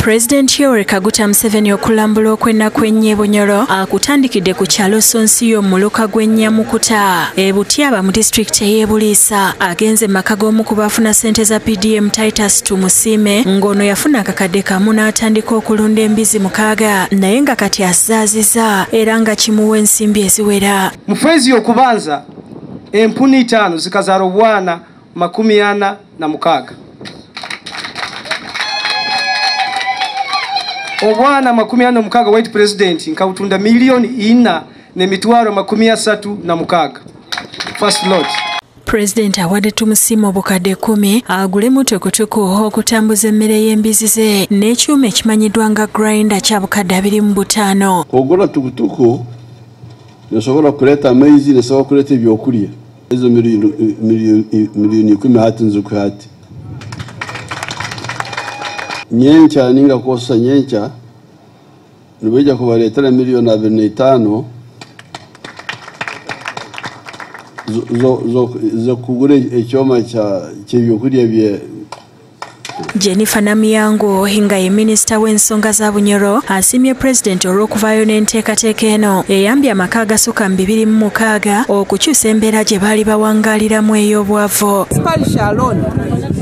President Yoweri Kaguta Museveni okulambula okwennaku ennyo Bunyoro akutandikidde ku kyalo Sonsiyo mu muluka gw'Ennyamukuta e Butyaba mu disitulikiti y'e Buliisa agenze maka g'omu ku baafuna ssente za PDM Titus Tumusiime ng'ono yafuna akakadde kamu n'atandika okulunda embizi 6 naye nga kati azaaziza era nga kimuwa ensimbi eziwera. Mu feezi y'okubanza empuni 5 zikazaala obwana 46. Obwana 46 white president nkabutunda $4,436,000. First lot. President awadde Tumusiime obukadde 10 agule mutukutuku okutambuza emmere y'embizi ze n'ekyuma ekimanyiddwa nga grinder kya bukadde 25. Ogula tukutuku nesobola kuleta amaizi nesobola kuleta ebyokulya ezo miliyoni 10 hati nzuku hati. Nyencha ninga kosa nyencha nibeja kubaletera miliyoni 25 zo kugura ekyoma ky'ebyokulya bye. Jennifer Namiyango hinga ye minister w'ensonga za Bunyoro asimye president olw'okuvaayo n'enteekateeka eno eyambye amaka agasukka 206 okukyusa embeera gye baali bawangaaliramu ey'obwavu.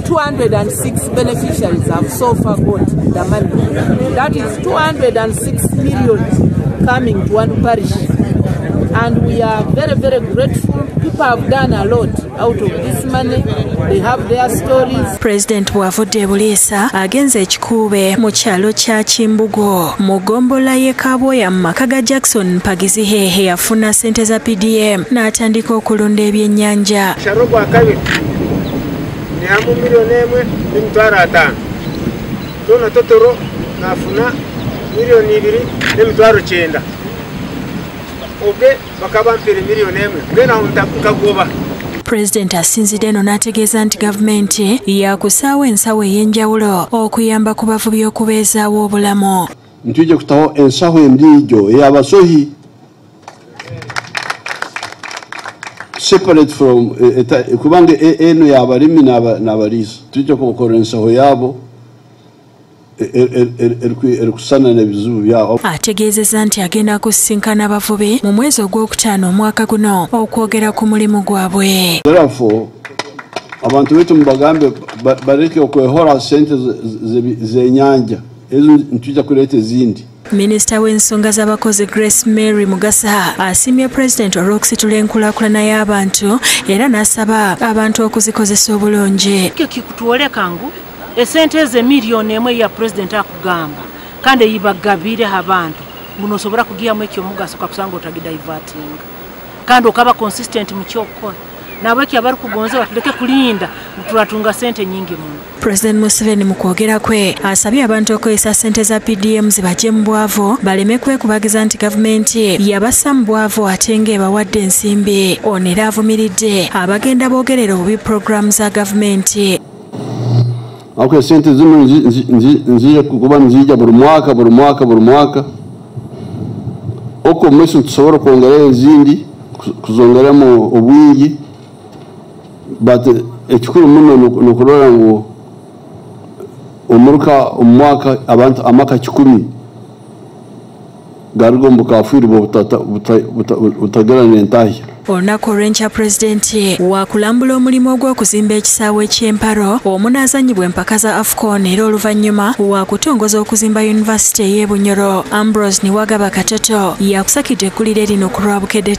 206 beneficiaries have so far got the money. That is 206 million coming to one parish. And we are very, very grateful. People have done a lot out of this money. They have their stories. President bw'avudde e Buliisa agenze ekikuube mu kyalo kya Kimbugo mu gombola y'e Kabwoya mu maka ga Jackson Mpagizihehe yafuna ssente za PDM n'atandika okulunda ebyennyanja. Kyalo gwa kabiri ni hamu $1,500,000. Tona totoro nafuna $2,900,000. Oge bakaba mpere $1,000,000 ngena nkagoba. President asinzidde eno n'ategeeza nti gavumenti yakusaawo ensawo ey'enjawulo okuyamba ku bavubi okubeezaawo obulamu. Ntujja kutaho ensawo emdiijo ey'abasohi separate from kubanga eno y'abalimi n'abaliisa. Tujja kukola ensawo yaabo erikusana n'ebizibu byabo. Ategeezezza nti agenda kusisinkana abavubi mu mwezi ogw'okutaano omwaka guno okwogera ku mulimu gwabwe. Therefore, abantu betu mubagambe bareke okwehora ssente z'ennyanja ezo ntujja kuleeta ezindi. Minisita w'ensonga z'abakozi Grace Mary Mugasa asimye President olw'okusitula enkulaakulana y'abantu era n'asaba abantu okuzikozesa obulungi. Kikutuolekangu esente ze miliyoni 1 ya president akugamba kandi yibagabire abantu muno sobora kugiyamu ekyo mugaso kakusanga otagidaivating kandi okaba consistent mu kyokola nabwe abari kugonza batuleke kulinda tulatunga sente nyingi muno. President Museveni mu kwogera kwe asabye abantu okozesa ssente za PDM zibajje mu bwavu baleme kwekubagiza nti gavumenti yabassa mu bwavu ate ng'ebawadde ensimbi. Ono era avumiridde abagenda boogerera obubi programu za gavumenti. Okay, sente zino nzija kuba nzija buli mwaka oko mwesi tusobora kwongera ezindi kuzongeramo obwingi but ekikuru muno nokurora ngo omwaka abantu amaka 10 garugombo kafiirwa butagera n'entahya. Olunaku olw'enkya pulezidenti waakulambula omulimu ogw'okuzimba ekisaawe eky'emparo omunaazanyibwa empaka za AFCON era oluvannyuma waakutongoza okuzimba yunivasite y'e Bunyoro. Ambrose Niwagaba Katoto yakusakidde eggulire lino ku lwabukedde.